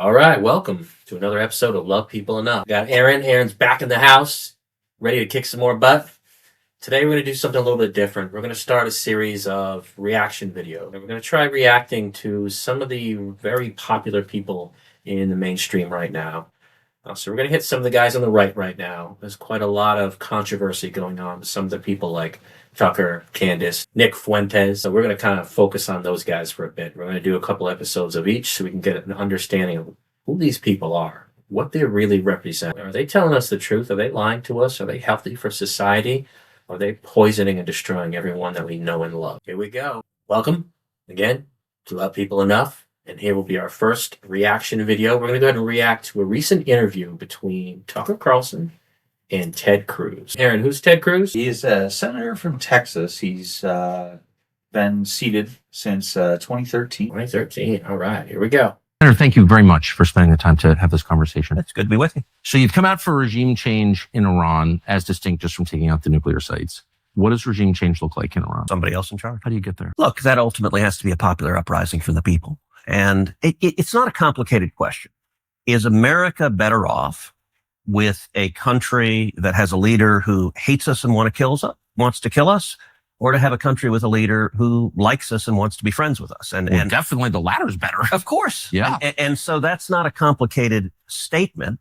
All right, welcome to another episode of Love People Enough. We got Aaron. Aaron's back in the house, ready to kick some more butt. Today we're going to do something a little bit different. We're going to start a series of reaction videos. And we're going to try reacting to some of the very popular people in the mainstream right now. So we're going to hit some of the guys on the right now. There's quite a lot of controversy going on with some of the people like Tucker, Candace, Nick Fuentes. So we're going to kind of focus on those guys for a bit. We're going to do a couple episodes of each so we can get an understanding of who these people are, what they really represent. Are they telling us the truth? Are they lying to us? Are they healthy for society? Are they poisoning and destroying everyone that we know and love? Here we go. Welcome again to Love People Enough. And here will be our first reaction video. We're going to go ahead and react to a recent interview between Tucker Carlson and Ted Cruz. Aaron, who's Ted Cruz? He is a senator from Texas. He's been seated since 2013. 2013. All right, here we go. Senator, thank you very much for spending the time to have this conversation. It's good to be with you. So you've come out for regime change in Iran, as distinct just from taking out the nuclear sites. What does regime change look like in Iran? Somebody else in charge. How do you get there? Look, that ultimately has to be a popular uprising from the people. And it's not a complicated question. Is America better off with a country that has a leader who hates us and wants to kill us, or to have a country with a leader who likes us and wants to be friends with us? And definitely the latter is better. Of course. Yeah. And so that's not a complicated statement.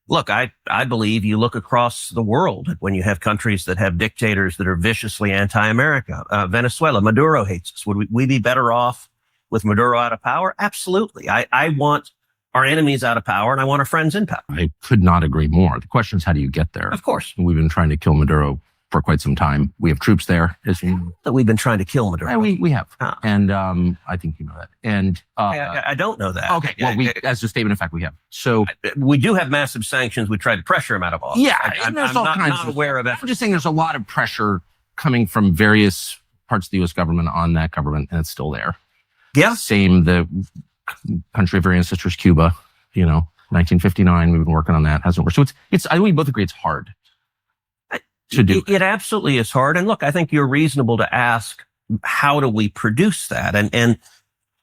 Look, I believe you look across the world when you have countries that have dictators that are viciously anti-America. Venezuela, Maduro hates us. Would we be better off with Maduro out of power? Absolutely. I want our enemies out of power and I want our friends in power. I could not agree more. The question is, how do you get there? Of course. We've been trying to kill Maduro for quite some time. We have troops there. That we've been trying to kill Maduro. We have. And I think you know that. And I don't know that. Okay. Well, as a statement of fact, we have. So we do have massive sanctions. We tried to pressure him out of office. Yeah. I'm there's all kinds not aware of it. I'm just saying there's a lot of pressure coming from various parts of the U.S. government on that government, and it's still there. Yeah. Same, the country of our ancestors, Cuba, 1959, we've been working on that. Hasn't worked. So it's, I think we both agree it's hard to do. It absolutely is hard. And look, I think you're reasonable to ask, how do we produce that? And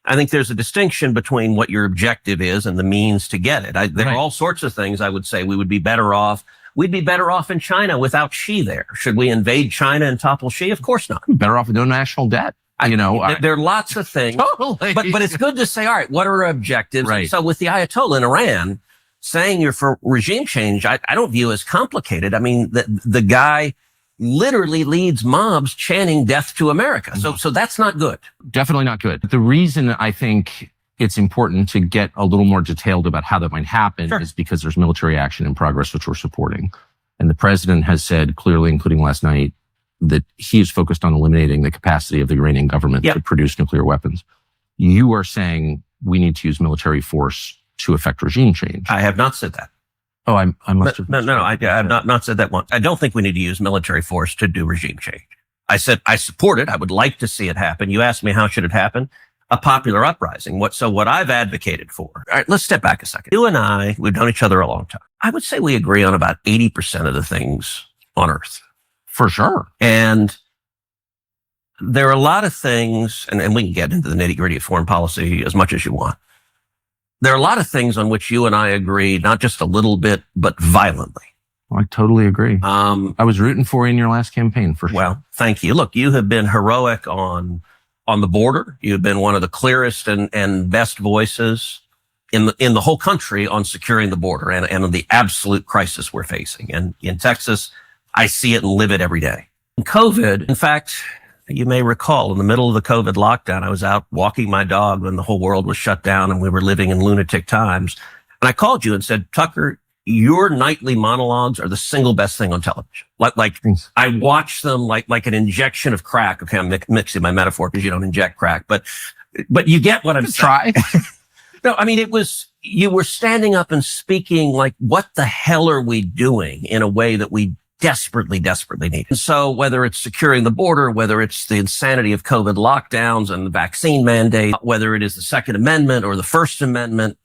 I think there's a distinction between what your objective is and the means to get it. There are all sorts of things I would say we would be better off. We'd be better off in China without Xi there. Should we invade China and topple Xi? Of course not. Better off with no national debt. There are lots of things, totally. but it's good to say, all right, what are our objectives? Right. So with the Ayatollah in Iran saying you're for regime change, I don't view as complicated. I mean, the guy literally leads mobs chanting death to America. So that's not good. Definitely not good. The reason I think it's important to get a little more detailed about how that might happen is because there's military action in progress, which we're supporting. And the president has said clearly, including last night, that he is focused on eliminating the capacity of the Iranian government to produce nuclear weapons. You are saying we need to use military force to affect regime change. I have not said that. Oh, I must have. No, I have not said that once. I don't think we need to use military force to do regime change. I said I support it. I would like to see it happen. You asked me how should it happen? A popular uprising. What I've advocated for. All right, let's step back a second. You and I, we've known each other a long time. I would say we agree on about 80% of the things on Earth. For sure. And there are a lot of things, and we can get into the nitty-gritty of foreign policy as much as you want. There are a lot of things on which you and I agree, not just a little bit, but violently. I totally agree. I was rooting for you in your last campaign, for sure. Well, thank you. Look, you have been heroic on the border. You've been one of the clearest and best voices in the whole country on securing the border and on the absolute crisis we're facing. And in Texas, I see it and live it every day. In COVID, in fact, you may recall in the middle of the COVID lockdown, I was out walking my dog when the whole world was shut down and we were living in lunatic times. And I called you and said, Tucker, your nightly monologues are the single best thing on television. Like I watch them like an injection of crack. Okay, I'm mixing my metaphor because you don't inject crack, but you get what I'm saying. Try. No, I mean, you were standing up and speaking like, what the hell are we doing in a way that we desperately need. And so whether it's securing the border, whether it's the insanity of COVID lockdowns and the vaccine mandate, whether it is the Second Amendment or the First Amendment,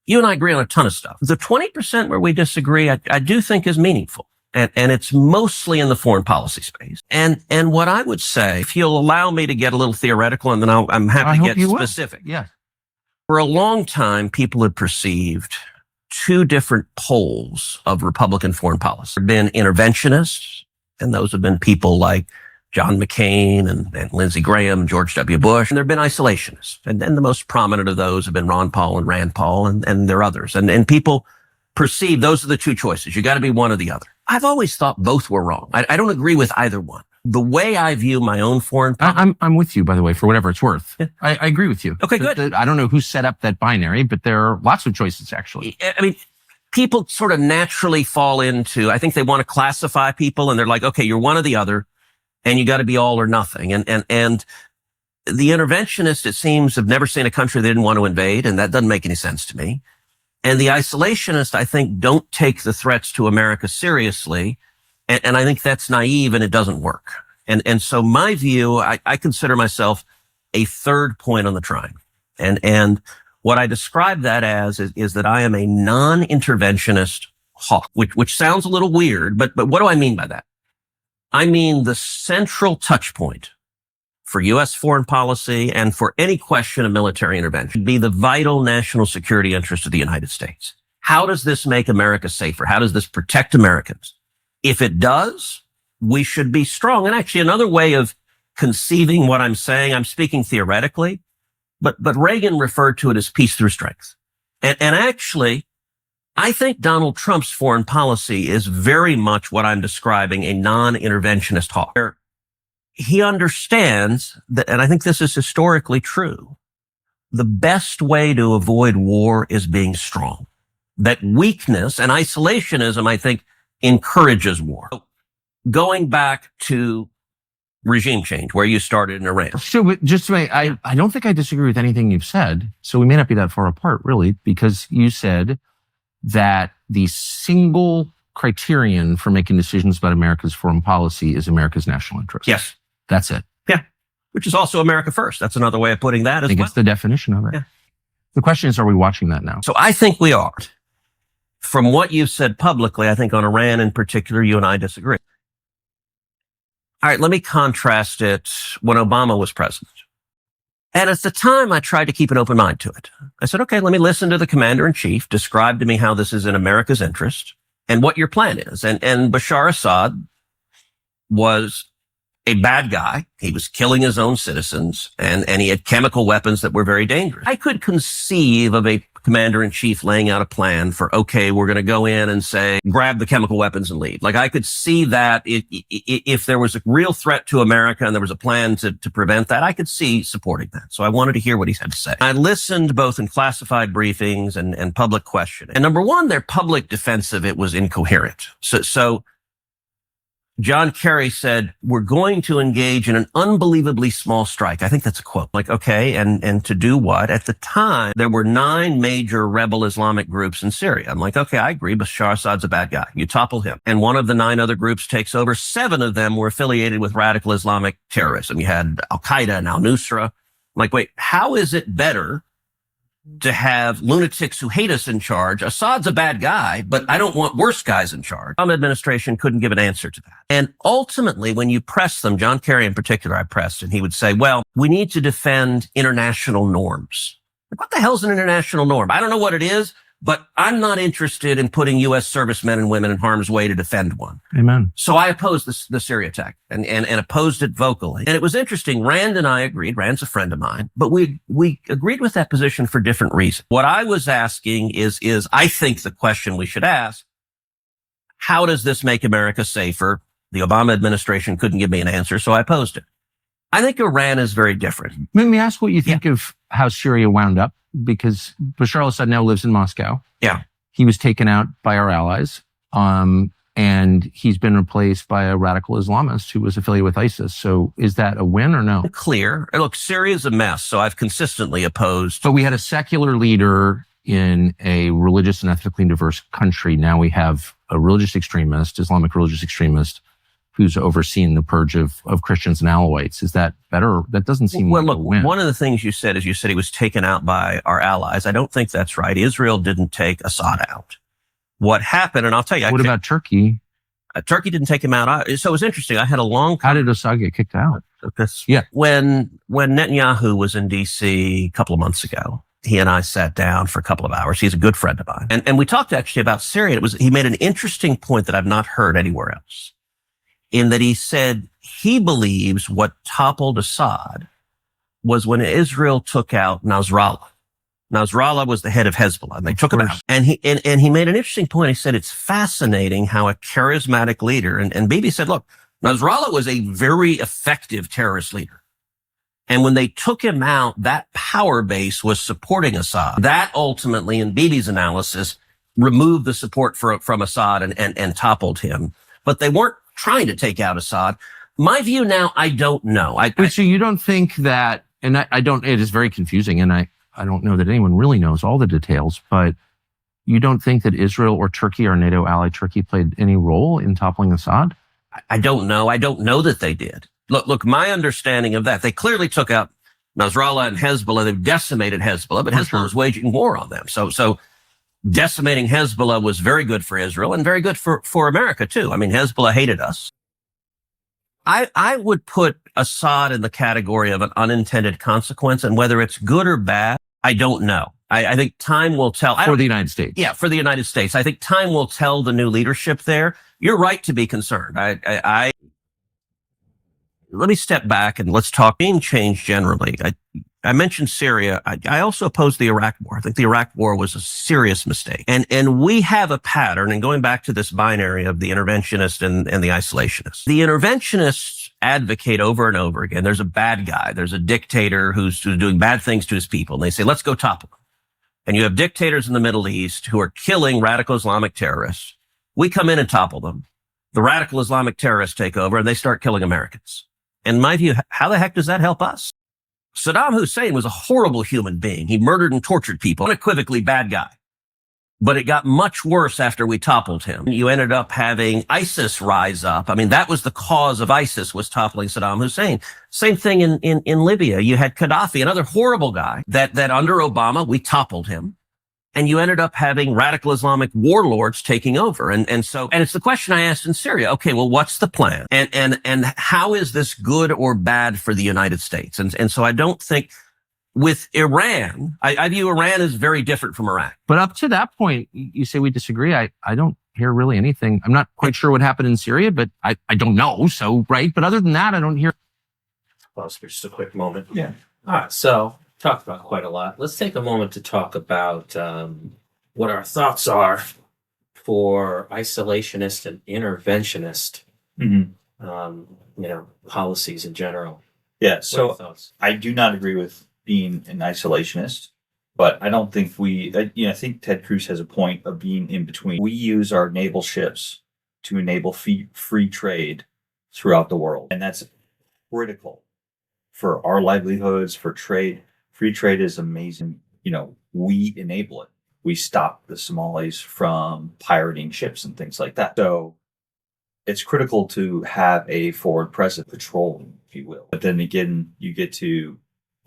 you and I agree on a ton of stuff. The 20% where we disagree, I do think is meaningful. And it's mostly in the foreign policy space. And what I would say, if you'll allow me to get a little theoretical, and then I'm happy to get specific. Yeah. For a long time, people had perceived two different poles of Republican foreign policy. There have been interventionists, and those have been people like John McCain and Lindsey Graham, George W. Bush. And there have been isolationists. And then the most prominent of those have been Ron Paul and Rand Paul, and there are others. And people perceive those are the two choices. You got to be one or the other. I've always thought both were wrong. I don't agree with either one. The way I view my own foreign policy. I'm with you, by the way, for whatever it's worth. Yeah. I agree with you. Okay, good. I don't know who set up that binary, but there are lots of choices, actually. I mean, people sort of naturally fall into, I think they want to classify people and they're like, okay, you're one or the other and you got to be all or nothing. And the interventionists, it seems, have never seen a country they didn't want to invade. And that doesn't make any sense to me. And the isolationists, I think, don't take the threats to America seriously. And I think that's naive and it doesn't work. And so my view, I consider myself a third point on the triangle. And what I describe that as is that I am a non-interventionist hawk, which sounds a little weird, but what do I mean by that? I mean the central touch point for U.S. foreign policy and for any question of military intervention be the vital national security interest of the United States. How does this make America safer? How does this protect Americans? If it does, we should be strong. And actually, another way of conceiving what I'm saying, I'm speaking theoretically, but Reagan referred to it as peace through strength. And actually, I think Donald Trump's foreign policy is very much what I'm describing, a non-interventionist hawk. He understands that, and I think this is historically true, the best way to avoid war is being strong. That weakness and isolationism, I think, encourages war. Going back to regime change, where you started in Iran. So just to make, I don't think I disagree with anything you've said. So we may not be that far apart, really, because you said that the single criterion for making decisions about America's foreign policy is America's national interest. Yes. That's it. Yeah. Which is also America first. That's another way of putting that as I think well. it's the definition of it. Yeah. The question is, are we watching that now? So I think we are. From what you've said publicly, I think on Iran in particular, you and I disagree. All right, let me contrast it when Obama was president. And at the time, I tried to keep an open mind to it. I said, okay, let me listen to the commander-in-chief, describe to me how this is in America's interest and what your plan is. And Bashar Assad was a bad guy. He was killing his own citizens and he had chemical weapons that were very dangerous. I could conceive of a commander-in-chief laying out a plan for, okay, we're going to go in and say, grab the chemical weapons and leave. Like I could see that if there was a real threat to America and there was a plan to prevent that, I could see supporting that. So I wanted to hear what he had to say. I listened both in classified briefings and public questioning. And number one, their public defense of it was incoherent. So John Kerry said, we're going to engage in an unbelievably small strike. I think that's a quote. Like, okay, and to do what? At the time, there were 9 major rebel Islamic groups in Syria. I'm like, okay, I agree. Bashar Assad's a bad guy. You topple him. And one of the 9 other groups takes over. 7 of them were affiliated with radical Islamic terrorism. You had Al-Qaeda and Al-Nusra. I'm like, wait, how is it better to have lunatics who hate us in charge? Assad's a bad guy, but I don't want worse guys in charge. The Obama administration couldn't give an answer to that. And ultimately, when you press them, John Kerry in particular, I pressed, and he would say, well, we need to defend international norms. Like, what the hell's an international norm? I don't know what it is, but I'm not interested in putting U.S. servicemen and women in harm's way to defend one. Amen. So I opposed the Syria attack and opposed it vocally. And it was interesting. Rand and I agreed. Rand's a friend of mine, but we agreed with that position for different reasons. What I was asking is I think the question we should ask, how does this make America safer? The Obama administration couldn't give me an answer, so I opposed it. I think Iran is very different. Let me ask what you think of how Syria wound up, because Bashar al-Assad now lives in Moscow. Yeah. He was taken out by our allies, and he's been replaced by a radical Islamist who was affiliated with ISIS. So is that a win or no? Clear. Look, Syria's a mess, so I've consistently opposed. But we had a secular leader in a religious and ethnically diverse country. Now we have a religious extremist, Islamic religious extremist, who's overseeing the purge of Christians and Alawites. Is that better? That doesn't seem like a win. One of the things you said is you said he was taken out by our allies. I don't think that's right. Israel didn't take Assad out. What happened, and I'll tell you. What about Turkey? Turkey didn't take him out. So it was interesting. I had a long... How did Assad get kicked out? Yeah. When Netanyahu was in D.C. a couple of months ago, he and I sat down for a couple of hours. He's a good friend of mine. And we talked actually about Syria. He made an interesting point that I've not heard anywhere else, in that he said he believes what toppled Assad was when Israel took out Nasrallah. Nasrallah was the head of Hezbollah, and they took him out. And he made an interesting point. He said, it's fascinating how a charismatic leader, and Bibi said, look, Nasrallah was a very effective terrorist leader. And when they took him out, that power base was supporting Assad. That ultimately, in Bibi's analysis, removed the support from Assad and toppled him. But they weren't trying to take out Assad. My view now, I don't know. So you don't think that, and I don't, it is very confusing, and I don't know that anyone really knows all the details, but you don't think that Israel or Turkey or NATO ally Turkey played any role in toppling Assad? I don't know. I don't know that they did. Look, my understanding of that, they clearly took out Nasrallah and Hezbollah. They've decimated Hezbollah, but Hezbollah is waging war on them. So decimating Hezbollah was very good for Israel and very good for America too. I mean, Hezbollah hated us. I would put Assad in the category of an unintended consequence, and whether it's good or bad, I don't know. I think time will tell. For the United States. Yeah, for the United States. I think time will tell the new leadership there. You're right to be concerned. Let me step back and let's talk regime change generally. I mentioned Syria. I also oppose the Iraq war. I think the Iraq war was a serious mistake. And we have a pattern, and going back to this binary of the interventionist and the isolationist. The interventionists advocate over and over again, there's a bad guy. There's a dictator who's doing bad things to his people. And they say, let's go topple him. And you have dictators in the Middle East who are killing radical Islamic terrorists. We come in and topple them. The radical Islamic terrorists take over and they start killing Americans. In my view, how the heck does that help us? Saddam Hussein was a horrible human being. He murdered and tortured people, unequivocally bad guy. But it got much worse after we toppled him. You ended up having ISIS rise up. I mean, that was the cause of ISIS, was toppling Saddam Hussein. Same thing in Libya. You had Gaddafi, another horrible guy that under Obama, we toppled him. And you ended up having radical Islamic warlords taking over. And it's the question I asked in Syria. Okay, well, what's the plan? And how is this good or bad for the United States? And so I don't think with Iran, I view Iran as very different from Iraq. But up to that point, you say we disagree. I don't hear really anything. I'm not quite sure what happened in Syria, but I don't know. So, right. But other than that, I don't hear. Pause for just a quick moment. Yeah. All right. So talked about quite a lot. Let's take a moment to talk about what our thoughts are for isolationist and interventionist, policies in general. Yeah. So I do not agree with being an isolationist, but I don't think I think Ted Cruz has a point of being in between. We use our naval ships to enable free trade throughout the world, and that's critical for our livelihoods, for trade. Free trade is amazing. We enable it. We stop the Somalis from pirating ships and things like that. So it's critical to have a forward present patrolling, if you will. But then again, you get to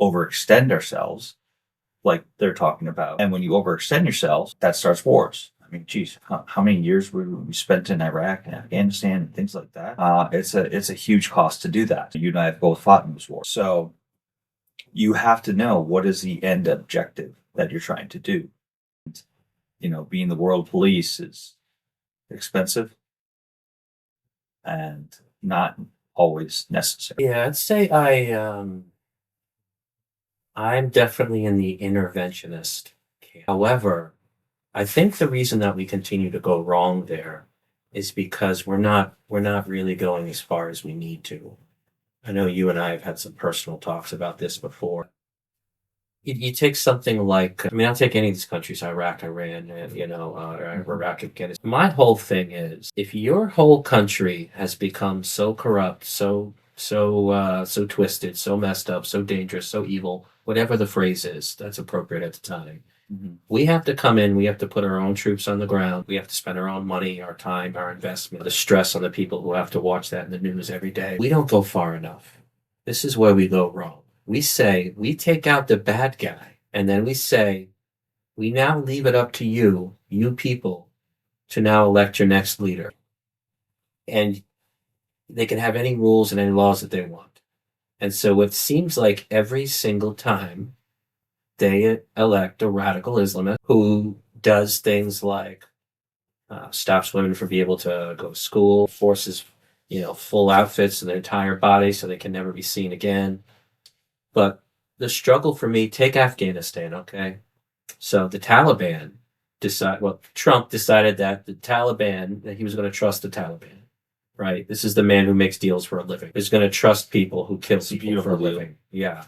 overextend ourselves like they're talking about. And when you overextend yourselves, that starts wars. I mean, geez, how many years we spent in Iraq and Afghanistan and things like that? It's a huge cost to do that. You and I have both fought in those wars. So you have to know what is the end objective that you're trying to do. Being the world police is expensive and not always necessary. Yeah, I'd say I'm definitely in the interventionist camp. However, I think the reason that we continue to go wrong there is because we're not really going as far as we need to. I know you and I have had some personal talks about this before. You take something like, I'll take any of these countries, Iraq, Iran, Iraq, Afghanistan. My whole thing is, if your whole country has become so corrupt, so twisted, so messed up, so dangerous, so evil, whatever the phrase is that's appropriate at the time, we have to come in, we have to put our own troops on the ground, we have to spend our own money, our time, our investment, the stress on the people who have to watch that in the news every day. We don't go far enough. This is where we go wrong. We say, we take out the bad guy, and then we say, we now leave it up to you people, to now elect your next leader. And they can have any rules and any laws that they want. And so it seems like every single time they elect a radical Islamist who does things like stops women from being able to go to school, forces, full outfits in their entire body so they can never be seen again. But the struggle for me, take Afghanistan, okay? So the Taliban Trump decided that that he was going to trust the Taliban, right? This is the man who makes deals for a living. He's going to trust people who kill people for a living. Yeah.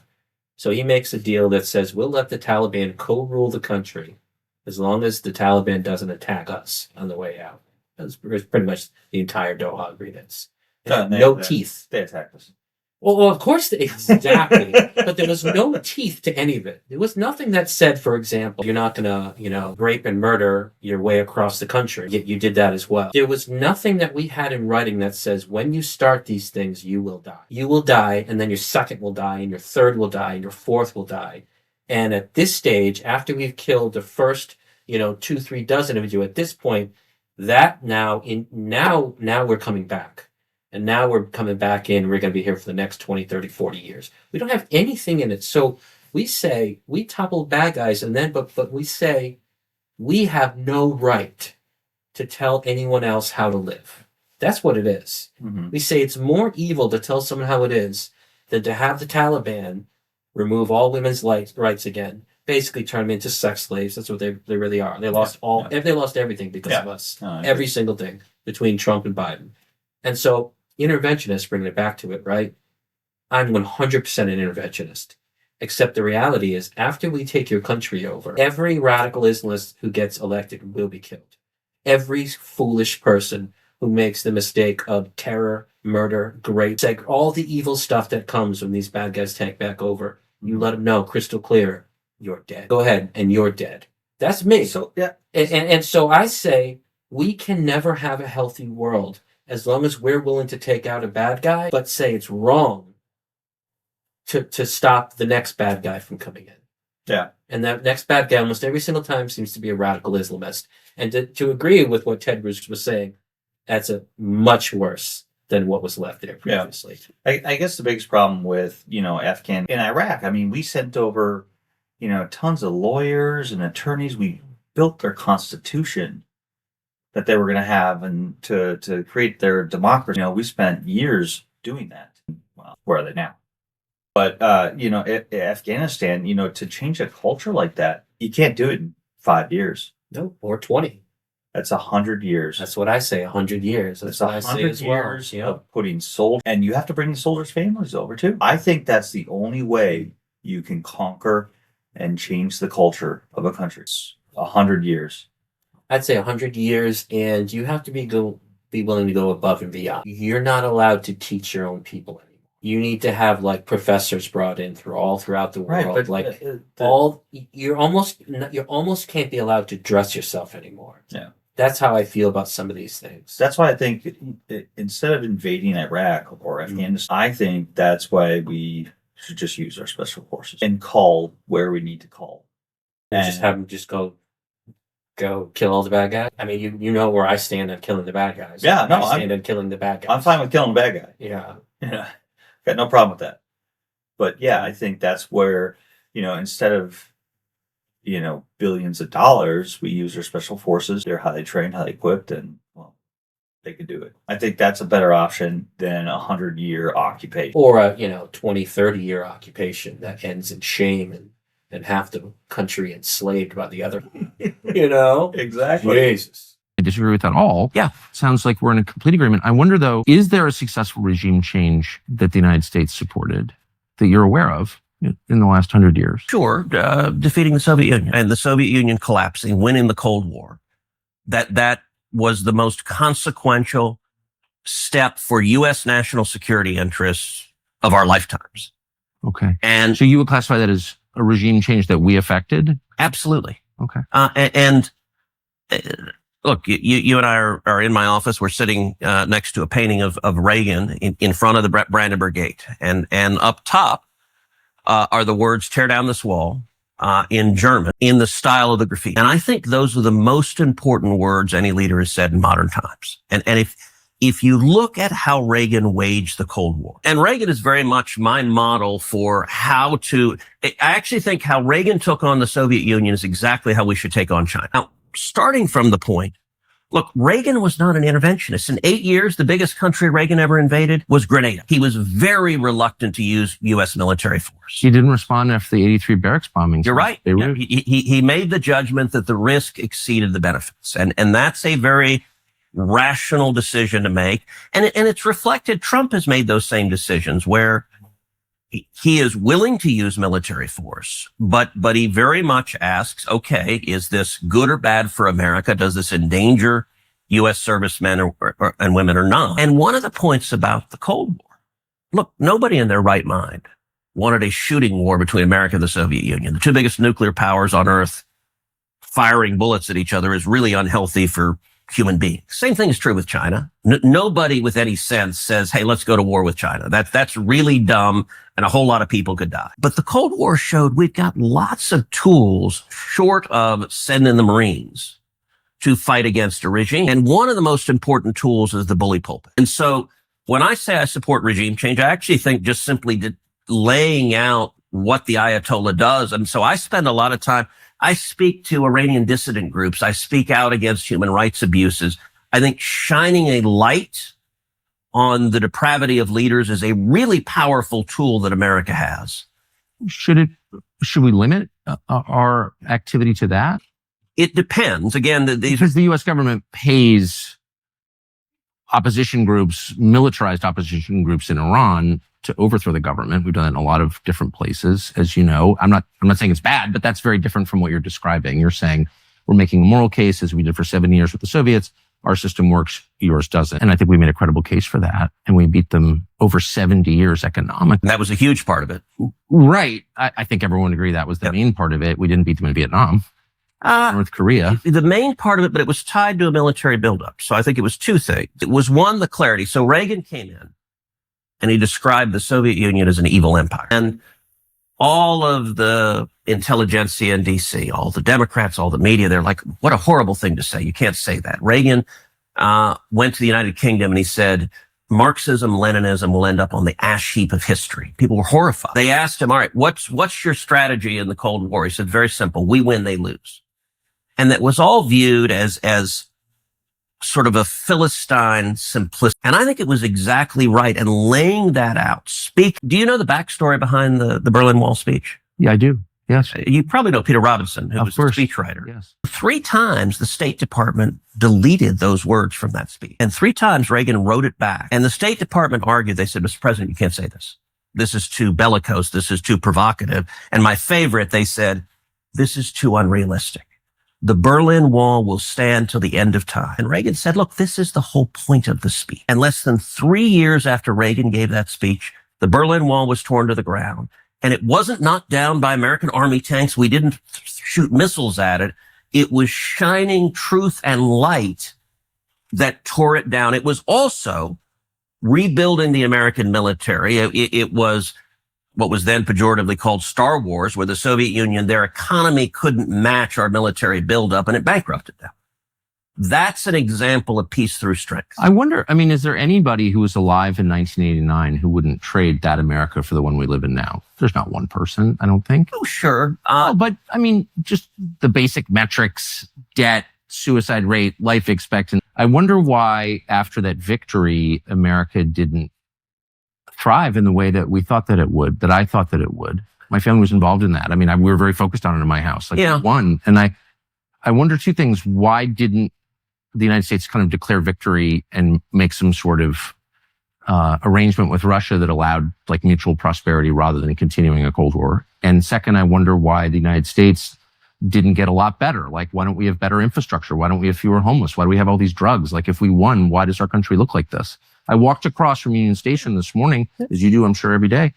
So he makes a deal that says, we'll let the Taliban co-rule the country as long as the Taliban doesn't attack us on the way out. That's pretty much the entire Doha agreements. No teeth. They attacked us. Well, of course, exactly. But there was no teeth to any of it. There was nothing that said, for example, you're not going to, rape and murder your way across the country. Yet you did that as well. There was nothing that we had in writing that says, when you start these things, you will die. You will die, and then your second will die, and your third will die, and your fourth will die. And at this stage, after we've killed the first, 2-3 dozen of you, at this point, that now we're coming back. And now we're coming back in. We're going to be here for the next 20, 30, 40 years. We don't have anything in it. So we say we topple bad guys, and then but we say we have no right to tell anyone else how to live. That's what it is. Mm-hmm. We say it's more evil to tell someone how it is than to have the Taliban remove all women's rights again. Basically turn them into sex slaves. That's what they really are. They lost they lost everything because of us. Every single thing between Trump and Biden. And so interventionists, bringing it back to it, right? I'm 100% an interventionist. Except the reality is, after we take your country over, every radical Islamist who gets elected will be killed. Every foolish person who makes the mistake of terror, murder, rape, all the evil stuff that comes when these bad guys take back over, you let them know crystal clear, you're dead. Go ahead, and you're dead. That's me. So yeah, and so I say we can never have a healthy world as long as we're willing to take out a bad guy, but say it's wrong to stop the next bad guy from coming in. Yeah. And that next bad guy almost every single time seems to be a radical Islamist. And to agree with what Ted Cruz was saying, that's a much worse than what was left there previously. Yeah. I guess the biggest problem with, Afghan in Iraq, I mean, we sent over, tons of lawyers and attorneys. We built their constitution that they were going to have and to create their democracy. We spent years doing that. Well, where are they now? But, Afghanistan, to change a culture like that, you can't do it in 5 years. No, or 20. That's 100 years. That's what I say, 100 years. That's what I say as well. 100 years of putting soldiers, and you have to bring the soldiers' families over too. I think that's the only way you can conquer and change the culture of a country. It's 100 years. I'd say 100 years, and you have to be willing to go above and beyond. You're not allowed to teach your own people anymore. You need to have professors brought in throughout the world. Right, you almost can't be allowed to dress yourself anymore. Yeah. That's how I feel about some of these things. That's why I think instead of invading Iraq or Afghanistan, I think that's why we should just use our special forces and call where we need to call. And just have them just go kill all the bad guys. I mean, you know where I stand on killing the bad guys. Yeah, no, I stand on killing the bad guys. I'm fine with killing the bad guy. Yeah. Yeah. Got no problem with that. But yeah, I think that's where, instead of, billions of dollars, we use our special forces. They're highly trained, highly equipped, and they can do it. I think that's a better option than 100-year occupation. Or a, 20, 30-year occupation that ends in shame and half the country enslaved by the other. Exactly. Jesus. I disagree with that all. Yeah. Sounds like we're in a complete agreement. I wonder, though, is there a successful regime change that the United States supported that you're aware of in the last 100 years? Sure. Defeating the Soviet Union and the Soviet Union collapsing, winning the Cold War. That was the most consequential step for U.S. national security interests of our lifetimes. Okay. And so you would classify that as a regime change that we affected? Absolutely. Okay. Look, you and I are in my office. We're sitting next to a painting of Reagan in front of the Brandenburg Gate, and up top are the words "Tear down this wall" in German, in the style of the graffiti. And I think those are the most important words any leader has said in modern times. And if you look at how Reagan waged the Cold War, and Reagan is very much my model for how to, I actually think how Reagan took on the Soviet Union is exactly how we should take on China. Now, starting from the point, look, Reagan was not an interventionist. In 8 years, the biggest country Reagan ever invaded was Grenada. He was very reluctant to use U.S. military force. He didn't respond after the 83 barracks bombings. You're right. Yeah, he made the judgment that the risk exceeded the benefits. And that's a very rational decision to make. And it's reflected. Trump has made those same decisions where he is willing to use military force, but he very much asks, okay, is this good or bad for America? Does this endanger U.S. servicemen and women or not? And one of the points about the Cold War, look, nobody in their right mind wanted a shooting war between America and the Soviet Union. The two biggest nuclear powers on Earth firing bullets at each other is really unhealthy for human beings. Same thing is true with China. Nobody with any sense says, hey, let's go to war with China. That's really dumb, and a whole lot of people could die. But the Cold War showed we've got lots of tools short of sending the Marines to fight against a regime. And one of the most important tools is the bully pulpit. And so when I say I support regime change, I actually think just simply laying out what the Ayatollah does. And so I spend a lot of time, I speak to Iranian dissident groups. I speak out against human rights abuses. I think shining a light on the depravity of leaders is a really powerful tool that America has. Should we limit our activity to that? It depends. Again, because the U.S. government pays opposition groups, militarized opposition groups in Iran to overthrow the government. We've done it in a lot of different places, as you know. I'm not saying it's bad, but that's very different from what you're describing. You're saying we're making a moral case, as we did for 7 years with the Soviets. Our system works, yours doesn't. And I think we made a credible case for that. And we beat them over 70 years economically. That was a huge part of it. Right. I think everyone would agree that was the main part of it. We didn't beat them in Vietnam, North Korea. The main part of it, but it was tied to a military buildup. So I think it was two things. It was one, the clarity. So Reagan came in and he described the Soviet Union as an evil empire. And all of the intelligentsia in DC, all the Democrats, all the media, they're like, what a horrible thing to say. You can't say that. Reagan went to the United Kingdom and he said, Marxism, Leninism will end up on the ash heap of history. People were horrified. They asked him, all right, what's your strategy in the Cold War? He said, very simple. We win, they lose. And that was all viewed as sort of a Philistine simplicity. And I think it was exactly right. And laying that out, do you know the backstory behind the Berlin Wall speech? Yeah, I do. Yes. You probably know Peter Robinson, who was the speechwriter. Yes. 3 times the State Department deleted those words from that speech. And 3 times Reagan wrote it back. And the State Department argued, they said, Mr. President, you can't say this. This is too bellicose. This is too provocative. And my favorite, they said, this is too unrealistic. The Berlin Wall will stand till the end of time. And Reagan said, look, this is the whole point of the speech. And less than 3 years after Reagan gave that speech, the Berlin Wall was torn to the ground. And it wasn't knocked down by American Army tanks. We didn't shoot missiles at it. It was shining truth and light that tore it down. It was also rebuilding the American military. It was what was then pejoratively called Star Wars, where the Soviet Union, their economy couldn't match our military buildup, and it bankrupted them. That's an example of peace through strength. I wonder, is there anybody who was alive in 1989 who wouldn't trade that America for the one we live in now? There's not one person, I don't think. Oh, sure. But just the basic metrics, debt, suicide rate, life expectancy. I wonder why after that victory, America didn't thrive in the way that we thought that it would, that I thought that it would. My family was involved in that. We were very focused on it in my house. We won. And I wonder 2 things. Why didn't the United States kind of declare victory and make some sort of arrangement with Russia that allowed mutual prosperity rather than continuing a Cold War? And second, I wonder why the United States didn't get a lot better. Why don't we have better infrastructure? Why don't we have fewer homeless? Why do we have all these drugs? If we won, why does our country look like this? I walked across from Union Station this morning, as you do, I'm sure, every day.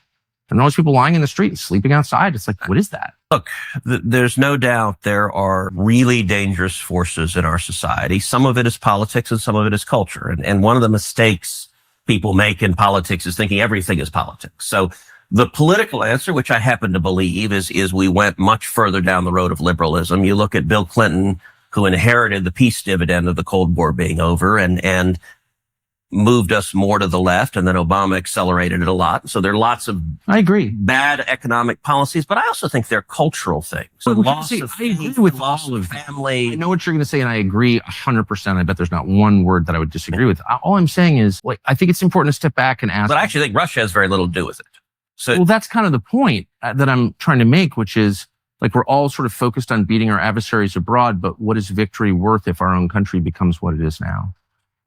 And all these people lying in the street and sleeping outside. It's what is that? Look, there's no doubt there are really dangerous forces in our society. Some of it is politics and some of it is culture. And one of the mistakes people make in politics is thinking everything is politics. So the political answer, which I happen to believe, is we went much further down the road of liberalism. You look at Bill Clinton, who inherited the peace dividend of the Cold War being over, and moved us more to the left, and then Obama accelerated it a lot. So there are lots of I agree. bad economic policies, but I also think they're cultural things. I Loss agree of faith, with loss all of of that. family. I know what you're going to say, and I agree 100%. I bet there's not one word that I would disagree with. All I'm saying is, like, I think it's important to step back and ask. But I actually think Russia has very little to do with it. So Well, that's kind of the point that I'm trying to make, which is, like, we're all sort of focused on beating our adversaries abroad, but what is victory worth if our own country becomes what it is now?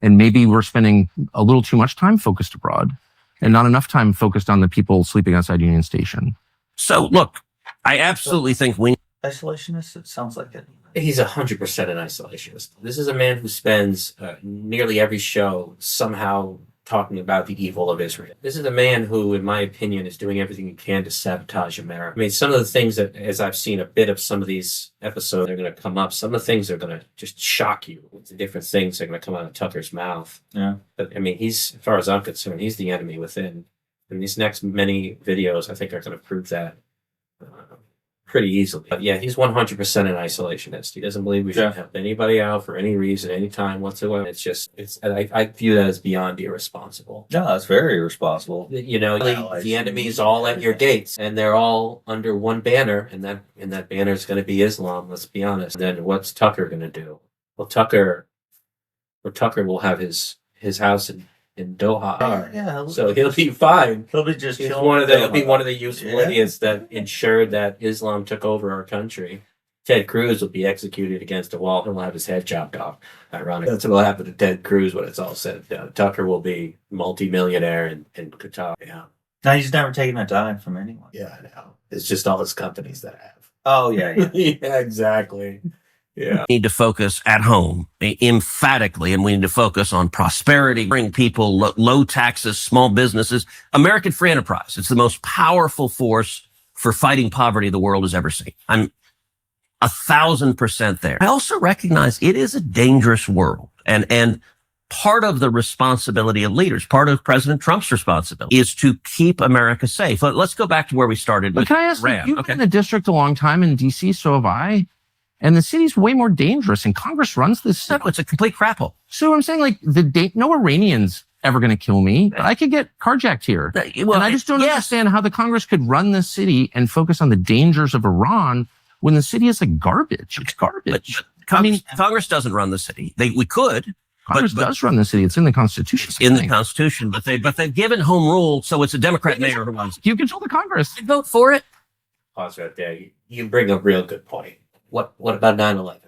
And maybe we're spending a little too much time focused abroad and not enough time focused on the people sleeping outside Union Station. So look, I absolutely think we Isolationist? It sounds like it. He's 100% an isolationist. This is a man who spends nearly every show somehow talking about the evil of Israel. This is a man who, in my opinion, is doing everything he can to sabotage America. I mean, some of the things that, as I've seen a bit of some of these episodes, they're going to come up. Some of the things are going to just shock you with the different things that are going to come out of Tucker's mouth. Yeah. But I mean, he's, as far as I'm concerned, he's the enemy within. And these next many videos, I think, are going to prove that pretty easily. But yeah, he's 100% an isolationist. He doesn't believe we should help anybody out for any reason, any time whatsoever. It's just, I view that as beyond irresponsible. No, that's very irresponsible. You know, the enemy is all at your gates, and they're all under one banner, and that banner is going to be Islam. Let's be honest. Then what's Tucker going to do? Well, Tucker will have his house in Doha. Yeah, So he'll be fine. he'll be just He'll chilling. be one of the useful idiots that ensured that Islam took over our country. Ted Cruz will be executed against a wall. He'll have his head chopped off. Ironic. That's what will happen to Ted Cruz when it's all said and done. Tucker will be multi-millionaire in Qatar. Yeah. No, he's never taken a dime from anyone. Yeah, I know. It's just all his companies that have. Oh, yeah. Yeah, exactly. Yeah. need to focus at home emphatically, and we need to focus on prosperity, bring people low taxes, small businesses, American free enterprise. It's the most powerful force for fighting poverty the world has ever seen. I'm 1,000% there. I also recognize it is a dangerous world, and part of the responsibility of leaders, part of President Trump's responsibility, is to keep America safe. Let's go back to where we started. But with can I ask, Iran. you've been in the district a long time in D.C., so have I. And the city's way more dangerous, and Congress runs this city. It's a complete crap hole. So I'm saying, like, no Iranian's ever going to kill me. But I could get carjacked here. Well, and I just don't understand how the Congress could run this city and focus on the dangers of Iran when the city is like garbage. It's garbage. But Congress doesn't run the city. We could. Congress does run the city. It's in the Constitution. In the Constitution, but they've given home rule, so it's a Democrat mayor who runs it. You control the Congress. I'd vote for it. Pause right there. You bring a real good point. What about 9/11?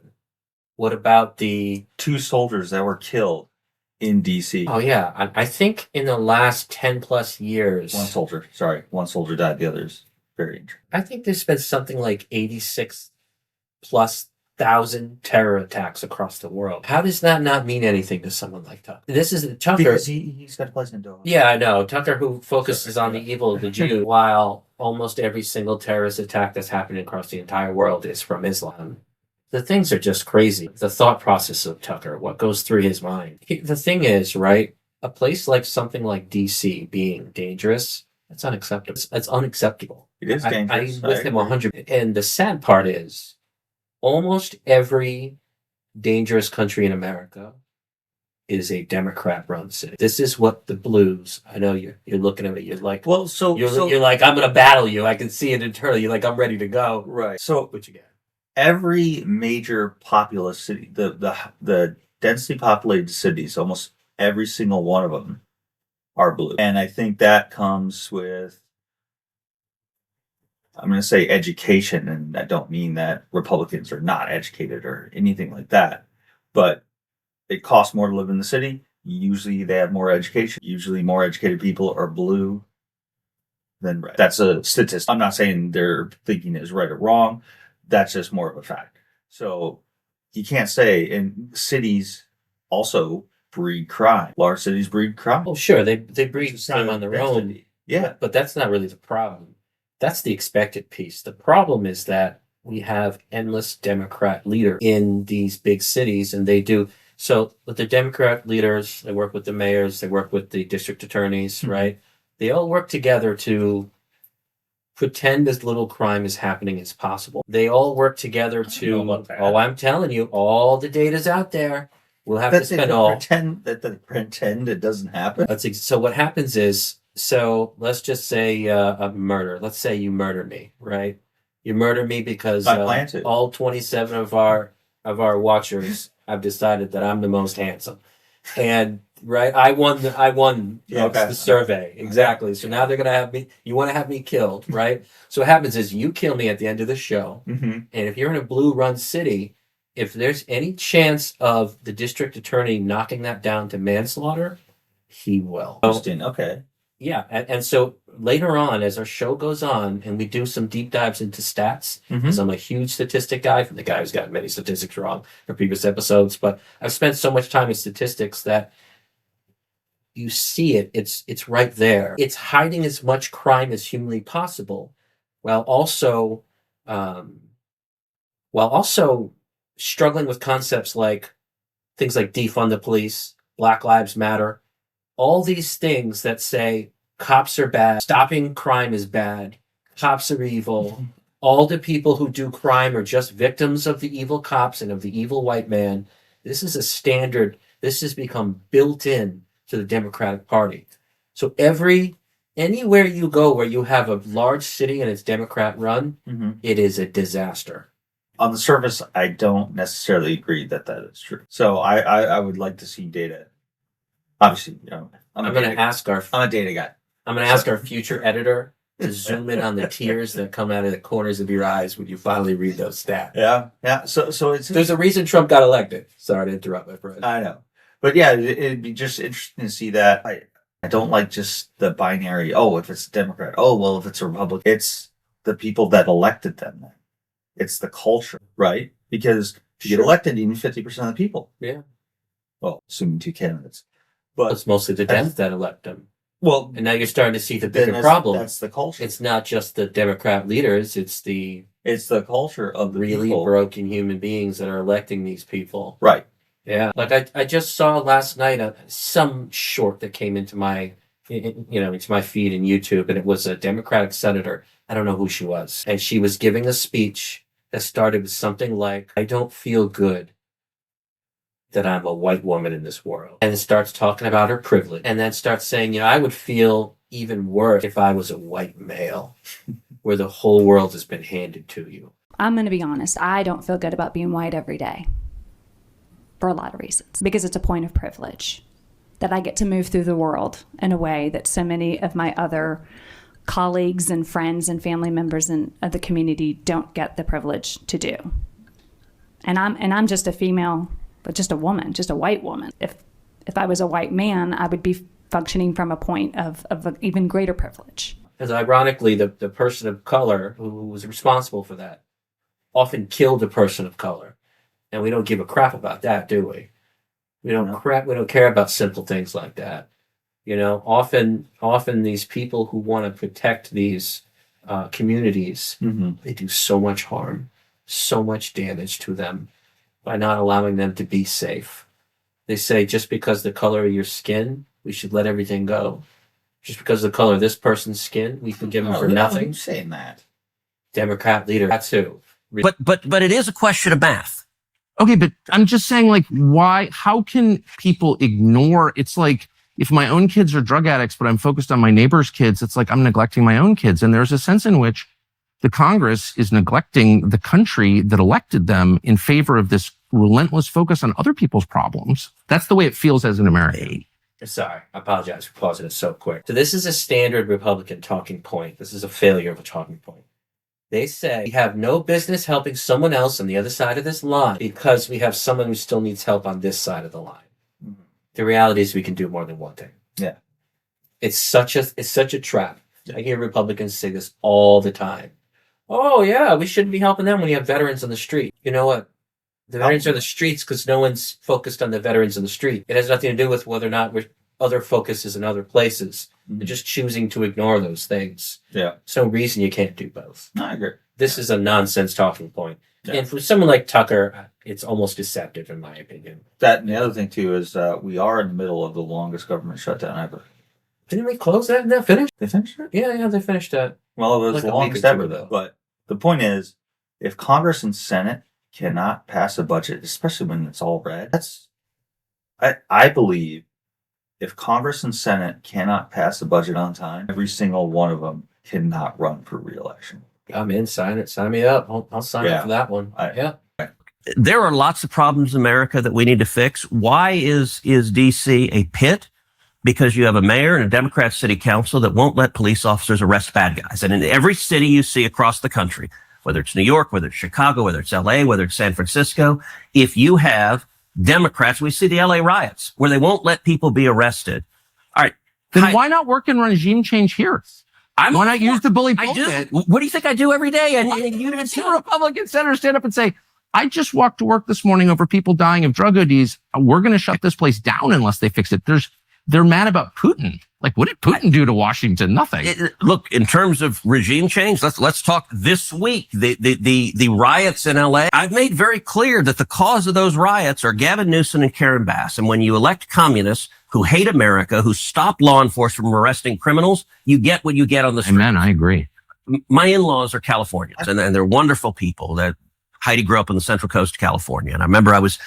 What about the 2 soldiers that were killed in D.C.? Oh yeah, I think in the last 10 plus years, One soldier died. The other's very injured. I think there's been something like 86 plus thousand terror attacks across the world. How does that not mean anything to someone like Tucker? This is Tucker. Because he's got a place in Doha. Yeah, I know. Tucker, who focuses on the evil of the Jew, while almost every single terrorist attack that's happening across the entire world is from Islam. The things are just crazy. The thought process of Tucker, what goes through his mind. The thing is, right, a place like something like D.C. being dangerous, that's unacceptable. That's unacceptable. It is dangerous. I'm with him 100. And the sad part is, almost every dangerous country in America is a Democrat-run city. This is what the blues. I know you're looking at it. You're like, Well, you're like, I'm going to battle you. I can see it internally. You're like, I'm ready to go. right. So What you get? every major populous city, the densely populated cities, almost every single one of them are blue, and I think that comes with, I'm going to say, education, and I don't mean that Republicans are not educated or anything like that, but it costs more to live in the city. Usually they have more education. Usually more educated people are blue than red. That's a statistic. I'm not saying their thinking is right or wrong. That's just more of a fact. So you can't say, and cities also breed crime. Large cities breed crime. Oh, sure. They breed crime on their own. Yeah. But that's not really the problem. That's the expected piece. The problem is that we have endless Democrat leaders in these big cities, and they do. So with the Democrat leaders, they work with the mayors, they work with the district attorneys, right? They all work together to pretend as little crime is happening as possible. They all work together to, I'm telling you, all the data's out there. We'll have to spend all. Pretend it doesn't happen. So what happens is, so let's just say a murder. Let's say you murder me, right? You murder me because I plan to. all 27 of our watchers have decided that I'm the most handsome, and right, I won the survey exactly. So now they're gonna have me. You want to have me killed, right? So what happens is you kill me at the end of the show, and if you're in a blue run city, if there's any chance of the district attorney knocking that down to manslaughter, he will. Interesting. Okay. Yeah, and so later on, as our show goes on, and we do some deep dives into stats, because I'm a huge statistic guy, from the guy who's got many statistics wrong for previous episodes, but I've spent so much time in statistics that you see it. It's right there. It's hiding as much crime as humanly possible, while also struggling with concepts like things like defund the police, Black Lives Matter, all these things that say cops are bad, stopping crime is bad, cops are evil, all the people who do crime are just victims of the evil cops and of the evil white man. This is a standard. This has become built in to the Democratic Party. So anywhere you go where you have a large city and it's Democrat run, it is a disaster. On the surface, I don't necessarily agree that is true. So I would like to see data. Obviously, I'm going to ask I'm a data guy. I'm going to ask our future editor to zoom in on the tears that come out of the corners of your eyes when you finally read those stats. Yeah. So there's a reason Trump got elected. Sorry to interrupt, my friend. I know, but yeah, it'd be just interesting to see that. I don't like just the binary. Oh, if it's a Democrat. Oh, well, if it's a Republican, it's the people that elected them. Then it's the culture, right? Because to get elected, you need 50% of the people. Yeah. Well, assuming 2 candidates. But it's mostly the Dems that elect them. Well, and now you're starting to see the bigger problem. That's the culture. It's not just the Democrat leaders. It's the culture of the really people. Broken human beings that are electing these people. Right. Yeah. Like I just saw last night some short that came into my into my feed in YouTube, and it was a Democratic senator. I don't know who she was, and she was giving a speech that started with something like, "I don't feel good that I'm a white woman in this world," and starts talking about her privilege, and then starts saying, I would feel even worse if I was a white male, where the whole world has been handed to you. I'm going to be honest. I don't feel good about being white every day for a lot of reasons, because it's a point of privilege that I get to move through the world in a way that so many of my other colleagues and friends and family members of the community don't get the privilege to do. And I'm just a female, but just a woman, just a white woman. If I was a white man, I would be functioning from a point of an even greater privilege. As ironically, the person of color who was responsible for that often killed a person of color. And we don't give a crap about that, do we? We don't care about simple things like that. Often these people who want to protect these communities, they do so much harm, so much damage to them by not allowing them to be safe. They say just because the color of your skin, we should let everything go. Just because of the color of this person's skin, we forgive them for nothing. Who's saying that? Democrat leader, that's who. But it is a question of math. Okay, but I'm just saying, like, how can people ignore? It's like, if my own kids are drug addicts, but I'm focused on my neighbor's kids, it's like I'm neglecting my own kids. And there's a sense in which the Congress is neglecting the country that elected them in favor of this relentless focus on other people's problems. That's the way it feels as an American. Sorry, I apologize for pausing it so quick. So this is a standard Republican talking point. This is a failure of a talking point. They say we have no business helping someone else on the other side of this line because we have someone who still needs help on this side of the line. The reality is we can do more than one thing. Yeah. It's such a trap. Yeah. I hear Republicans say this all the time. Oh yeah, we shouldn't be helping them when you have veterans on the street. You know what? The veterans are the streets because no one's focused on the veterans on the street. It has nothing to do with whether or not other focus is in other places. They're just choosing to ignore those things. Yeah. There's no reason you can't do both. No, I agree. This is a nonsense talking point. Yeah. And for someone like Tucker, it's almost deceptive in my opinion. That and the other thing too is we are in the middle of the longest government shutdown ever. Didn't we close that and that finished? They finished it? Yeah, they finished that. Well, it was the longest ever though. But the point is, if Congress and Senate cannot pass a budget, especially when it's all red, I believe if Congress and Senate cannot pass the budget on time, every single one of them cannot run for re-election. I'm in. Sign it. Sign me up. I'll sign up for that one. Yeah. There are lots of problems in America that we need to fix. Why is DC a pit? Because you have a mayor and a Democrat city council that won't let police officers arrest bad guys. And in every city you see across the country, whether it's New York, whether it's Chicago, whether it's LA, whether it's San Francisco, if you have Democrats, we see the LA riots where they won't let people be arrested. All right. Then why not work in regime change here? Why not use the bully pulpit? What do you think I do every day? And you see Republican senators stand up and say, I just walked to work this morning over people dying of drug ODs. We're going to shut this place down unless they fix it. They're mad about Putin. Like, what did Putin do to Washington? Nothing. Look, in terms of regime change, let's talk this week. The riots in LA. I've made very clear that the cause of those riots are Gavin Newsom and Karen Bass. And when you elect communists who hate America, who stop law enforcement from arresting criminals, you get what you get on the street. Amen. I agree. My in-laws are Californians, and they're wonderful people. That Heidi grew up on the Central Coast of California, and I remember I was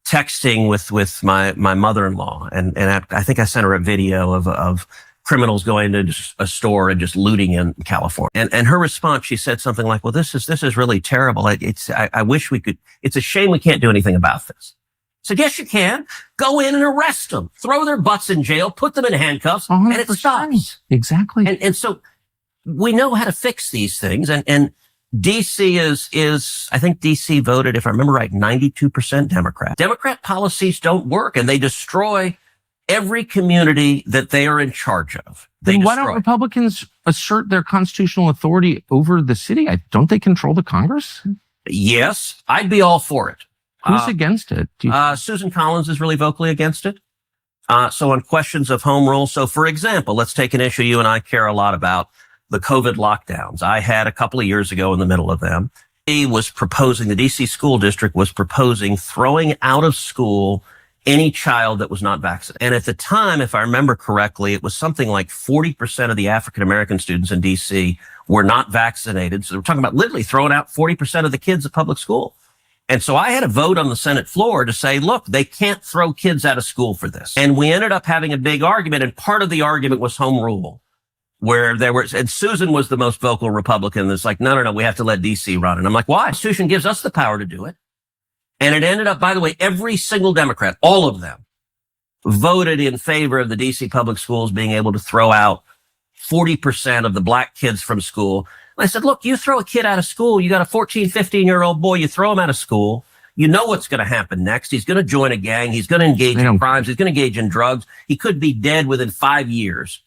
texting with my mother-in-law, and I think I sent her a video of criminals going to a store and just looting in California. And her response, she said something like, "Well, this is really terrible. I wish we could. It's a shame we can't do anything about this." I said, "Yes, you can. Go in and arrest them, throw their butts in jail, put them in handcuffs, 100%. And it stops." Exactly. And so we know how to fix these things, and DC is, I think DC voted, if I remember right, 92% Democrat. Democrat policies don't work, and they destroy every community that they are in charge of. Then why don't Republicans assert their constitutional authority over the city? Don't they control the Congress? Yes, I'd be all for it. Who's against it? Susan Collins is really vocally against it. So on questions of home rule, so for example, let's take an issue you and I care a lot about, the COVID lockdowns. I had a couple of years ago in the middle of them. The DC school district was proposing throwing out of school any child that was not vaccinated. And at the time, if I remember correctly, it was something like 40% of the African-American students in DC were not vaccinated. So we're talking about literally throwing out 40% of the kids at public school. And so I had a vote on the Senate floor to say, look, they can't throw kids out of school for this. And we ended up having a big argument. And part of the argument was home rule, where and Susan was the most vocal Republican that's like, no, we have to let DC run. And I'm like, why? The Constitution gives us the power to do it. And it ended up, by the way, every single Democrat, all of them, voted in favor of the DC public schools being able to throw out 40% of the black kids from school. And I said, look, you throw a kid out of school, you got a 14, 15-year-old boy, you throw him out of school, you know what's going to happen next. He's going to join a gang. He's going to engage in crimes. He's going to engage in drugs. He could be dead within 5 years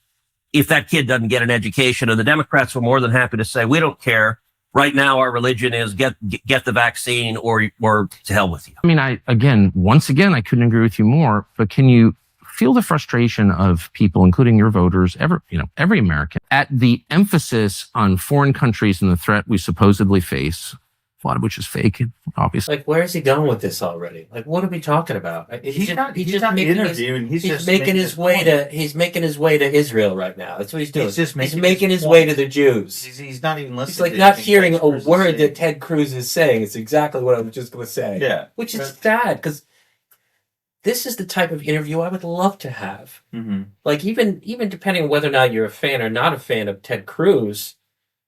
if that kid doesn't get an education. And the Democrats were more than happy to say, we don't care. Right now, our religion is get the vaccine or to hell with you. I mean, once again, I couldn't agree with you more, but can you feel the frustration of people, including your voters, every American, at the emphasis on foreign countries and the threat we supposedly face, a lot of which is fake, obviously. Like, where is he going with this already? Like, what are we talking about? He's making his way to Israel right now. That's what he's doing. He's making his way to the Jews. He's not even listening. He's like not hearing a word that Ted Cruz is saying. It's exactly what I was just going to say. Yeah. Which is sad, because this is the type of interview I would love to have. Mm-hmm. Like, even depending on whether or not you're a fan or not a fan of Ted Cruz,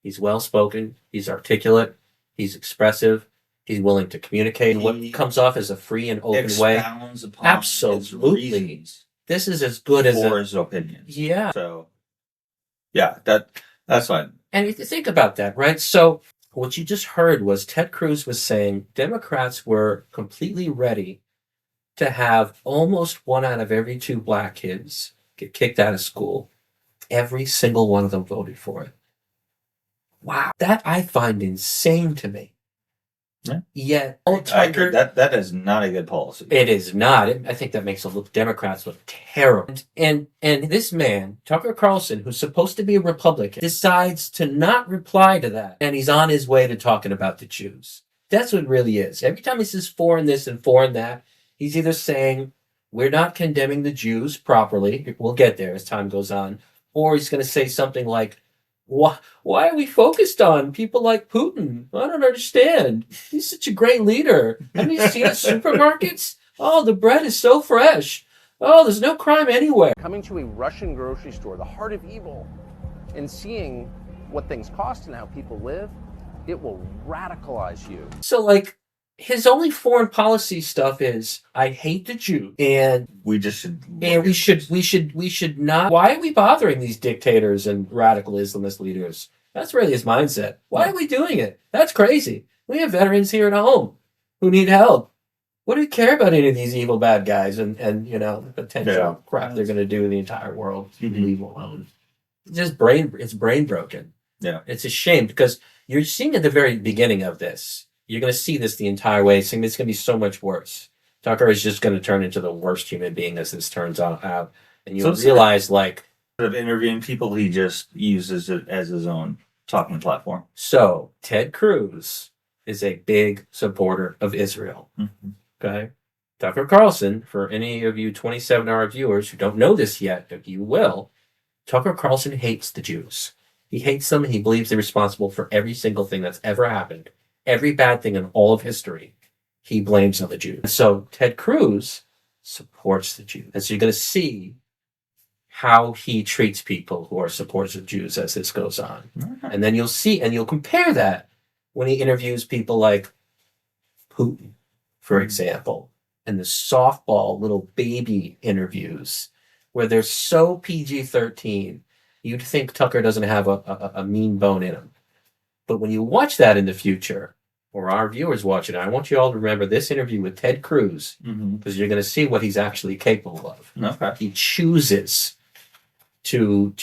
he's well-spoken, he's articulate, he's expressive, he's willing to communicate in what comes off as a free and open way. Absolutely. This is as good as his opinions. Yeah. So, yeah, that's fine. And if you think about that, right? So what you just heard was Ted Cruz was saying Democrats were completely ready to have almost 1 out of every 2 black kids get kicked out of school. Every single one of them voted for it. Wow. That I find insane to me. Yeah. Yet, I agree. That is not a good policy. It is not. I think that makes the Democrats look terrible. And this man, Tucker Carlson, who's supposed to be a Republican, decides to not reply to that. And he's on his way to talking about the Jews. That's what it really is. Every time he says foreign this and foreign that, he's either saying, we're not condemning the Jews properly. We'll get there as time goes on. Or he's going to say something like, why are we focused on people like Putin? I don't understand. He's such a great leader. Haven't you seen his supermarkets? Oh, the bread is so fresh. Oh, there's no crime anywhere. Coming to a Russian grocery store, the heart of evil, and seeing what things cost and how people live, it will radicalize you. So, like, his only foreign policy stuff is, I hate the Jew, and We just should. we should not. Why are we bothering these dictators and radical Islamist leaders? That's really his mindset. Why are we doing it? That's crazy. We have veterans here at home who need help. What do we care about any of these evil bad guys and you know, the potential crap they're going to do in the entire world? Leave alone. It's just brain broken. Yeah. It's a shame because you're seeing at the very beginning of this. You're going to see this the entire way. It's going to be so much worse. Tucker is just going to turn into the worst human being as this turns out. And you'll realize, like... Instead of interviewing people, he just uses it as his own talking platform. So, Ted Cruz is a big supporter of Israel. Mm-hmm. Okay? Tucker Carlson, for any of you 27-hour viewers who don't know this yet, if you will, Tucker Carlson hates the Jews. He hates them. He believes they're responsible for every single thing that's ever happened. Every bad thing in all of history, he blames on the Jews. So Ted Cruz supports the Jews. And so you're going to see how he treats people who are supporters of Jews as this goes on. Okay. And then you'll see, and you'll compare that when he interviews people like Putin, for example, and the softball little baby interviews where they're so PG-13, you'd think Tucker doesn't have a mean bone in him. But when you watch that in the future, or our viewers watch it, I want you all to remember this interview with Ted Cruz, because you're going to see what he's actually capable of. Okay. He chooses to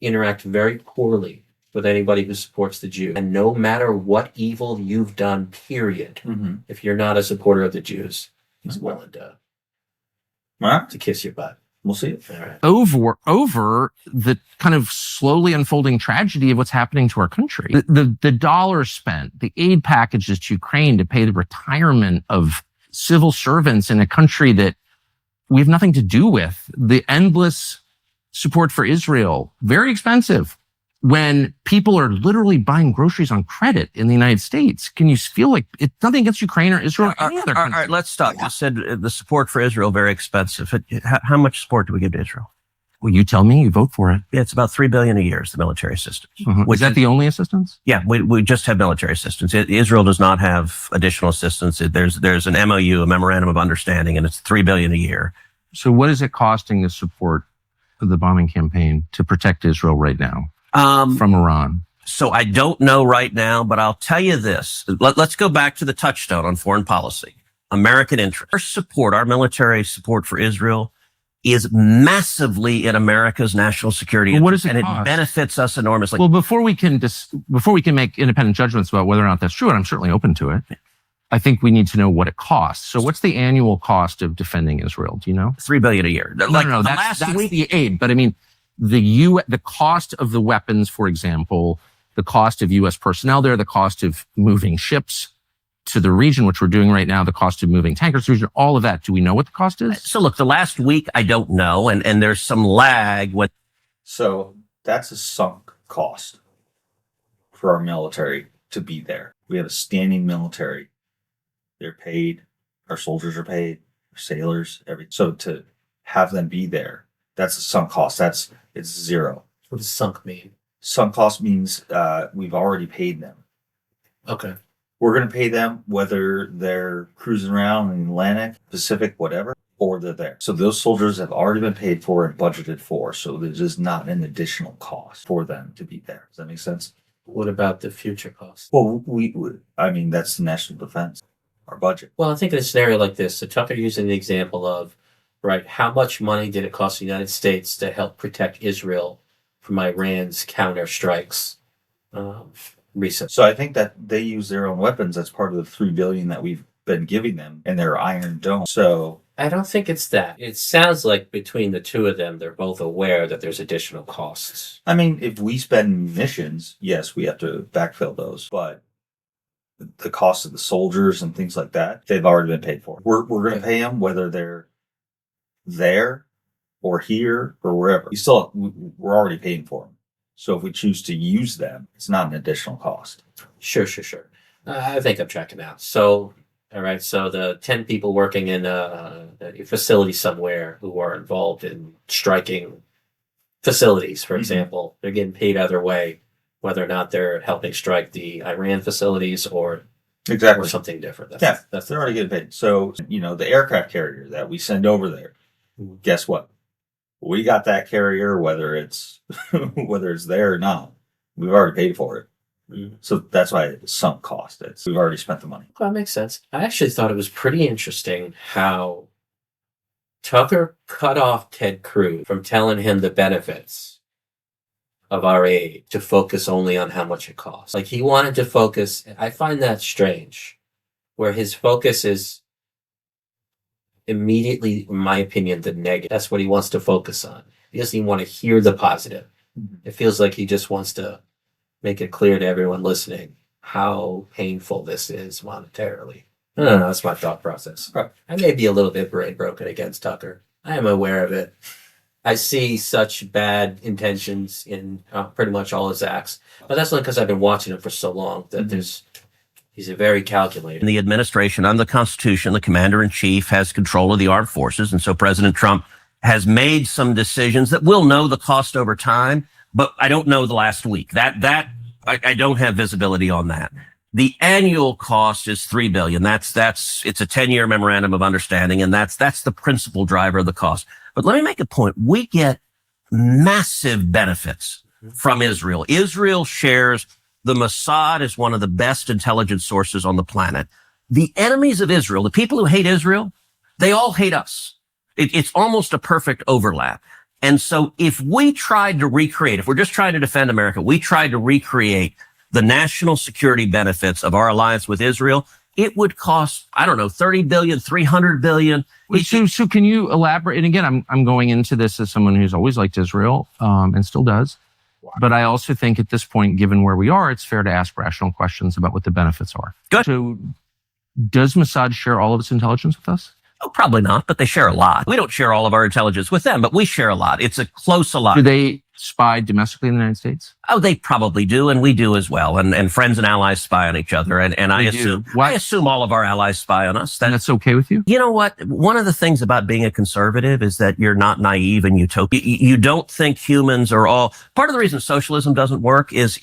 interact very poorly with anybody who supports the Jew. And no matter what evil you've done, period, if you're not a supporter of the Jews, he's willing to kiss your butt. We'll see. All right. over the kind of slowly unfolding tragedy of what's happening to our country. The dollars spent, the aid packages to Ukraine to pay the retirement of civil servants in a country that we have nothing to do with, the endless support for Israel, very expensive. When people are literally buying groceries on credit in the United States, can you feel like it's nothing against Ukraine or Israel or any other All country? right, let's stop. You said the support for Israel very expensive. How much support do we give to Israel? Well, you tell me. You vote for it. Yeah, it's about $3 billion a year is the military assistance. Is that the only assistance? Yeah, we just have military assistance. Israel does not have additional assistance. There's an MOU, a memorandum of understanding, and it's $3 billion a year. So what is it costing to support the bombing campaign to protect Israel right now from Iran? So I don't know right now, but I'll tell you this. Let's go back to the touchstone on foreign policy. American interest. Our support, our military support for Israel is massively in America's national security Well, what interest, does it and cost? it benefits us enormously. Well, before we can make independent judgments about whether or not that's true, and I'm certainly open to it, I think we need to know what it costs. So what's the annual cost of defending Israel? Do you know? $3 billion a year. No, that's the aid. But I mean, the cost of the weapons, for example, the cost of U.S. personnel there, the cost of moving ships to the region, which we're doing right now, the cost of moving tankers to the region, all of that. Do we know what the cost is? So look, the last week, I don't know. And there's some lag. So that's a sunk cost for our military to be there. We have a standing military. They're paid. Our soldiers are paid. Our sailors, everything. So to have them be there, that's a sunk cost. It's zero. What does sunk mean? Sunk cost means we've already paid them. Okay. We're going to pay them whether they're cruising around in the Atlantic, Pacific, whatever, or they're there. So those soldiers have already been paid for and budgeted for. So there's just not an additional cost for them to be there. Does that make sense? What about the future costs? Well, that's the national defense, our budget. Well, I think in a scenario like this, so Tucker using the example of, right, how much money did it cost the United States to help protect Israel from Iran's counter strikes recently? So I think that they use their own weapons. That's part of the $3 billion that we've been giving them, and their Iron Dome. So I don't think it's that. It sounds like between the two of them, they're both aware that there's additional costs. I mean, if we spend munitions, yes, we have to backfill those, but the cost of the soldiers and things like that, they've already been paid for. We're going to pay them whether they're there or here or wherever. We're already paying for them. So if we choose to use them, it's not an additional cost. Sure. I think I'm tracking out. So All right, so the 10 people working in a facility somewhere who are involved in striking facilities, for example, they're getting paid either way, whether or not they're helping strike the Iran facilities or something different. That's they're already getting paid. So, the aircraft carrier that we send over there, guess what? We got that carrier, whether it's there or not. We've already paid for it. So that's why it's sunk cost. We've already spent the money. Well, that makes sense. I actually thought it was pretty interesting how Tucker cut off Ted Cruz from telling him the benefits of our aid to focus only on how much it costs. Like, he wanted to focus. I find that strange, where his focus is immediately, in my opinion, the negative. That's what he wants to focus on. He doesn't even want to hear the positive. It feels like he just wants to make it clear to everyone listening how painful this is monetarily. I don't know. That's my thought process. I may be a little bit brain broken against Tucker. I am aware of it. I see such bad intentions in pretty much all his acts. But that's only because I've been watching him for so long that he's a very calculated. In the administration, under the Constitution, the commander-in-chief has control of the armed forces. And so President Trump has made some decisions that we'll know the cost over time, but I don't know the last week. I don't have visibility on that. The annual cost is $3 billion. It's a 10-year memorandum of understanding, and that's the principal driver of the cost. But let me make a point. We get massive benefits from Israel. Israel shares the Mossad is one of the best intelligence sources on the planet. The enemies of Israel, the people who hate Israel, they all hate us. It's almost a perfect overlap. And so if we tried to recreate, if we're just trying to defend America, we tried to recreate the national security benefits of our alliance with Israel, it would cost, I don't know, $30 billion, $300 billion. So can you elaborate? And again, I'm going into this as someone who's always liked Israel and still does. But I also think at this point, given where we are, it's fair to ask rational questions about what the benefits are. Good. So does Mossad share all of its intelligence with us? Oh, probably not, but they share a lot. We don't share all of our intelligence with them, but we share a lot. It's a close alliance. Do they spy domestically in the United States? Oh, they probably do, and we do as well. And friends and allies spy on each other. And I assume all of our allies spy on us. And that's okay with you? You know what? One of the things about being a conservative is that you're not naive and utopian. You don't think humans are all... Part of the reason socialism doesn't work is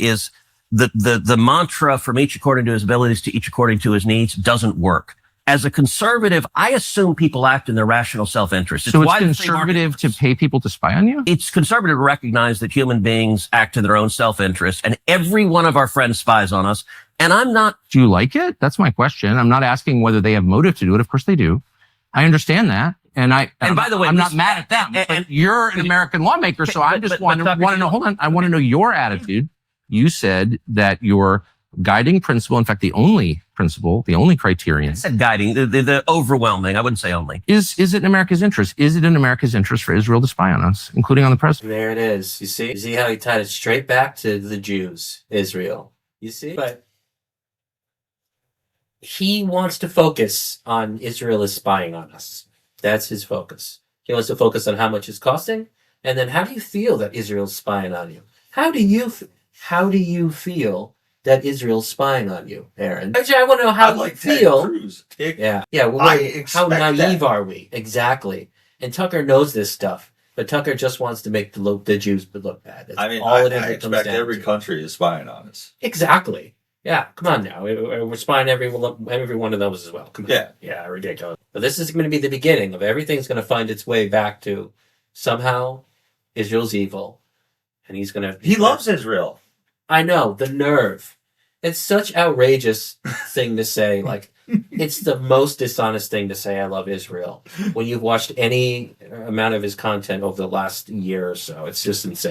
the mantra from each according to his abilities to each according to his needs doesn't work. As a conservative, I assume people act in their rational self-interest. So it's conservative to pay people to spy on you? It's conservative to recognize that human beings act in their own self-interest, and every one of our friends spies on us. And I'm not... Do you like it? That's my question. I'm not asking whether they have motive to do it. Of course they do. I understand that. And by the way, I'm not mad at them. And you're an American lawmaker, so I just want to know, hold on. I want to know your attitude. You said that your guiding principle, in fact, the only principle, the only criterion. I said guiding, the overwhelming, I wouldn't say only. Is it in America's interest? Is it in America's interest for Israel to spy on us, including on the president? There it is. You see how he tied it straight back to the Jews, Israel. You see? But he wants to focus on Israel is spying on us. That's his focus. He wants to focus on how much it's costing, and then how do you feel that Israel's spying on you? How do you feel that Israel's spying on you, Aaron? Actually, I want to know how you feel. Yeah. How naive are we? Exactly. And Tucker knows this stuff, but Tucker just wants to make the Jews look bad. That's I expect every country is spying on us. Exactly. Yeah, come on now. We're spying every one of those as well. Come on. Yeah, ridiculous. But this is going to be the beginning of everything's going to find its way back to somehow Israel's evil, and he's going to... He loves Israel. I know, the nerve. It's such outrageous thing to say. Like, it's the most dishonest thing to say, I love Israel, when you've watched any amount of his content over the last year or so. It's just insane.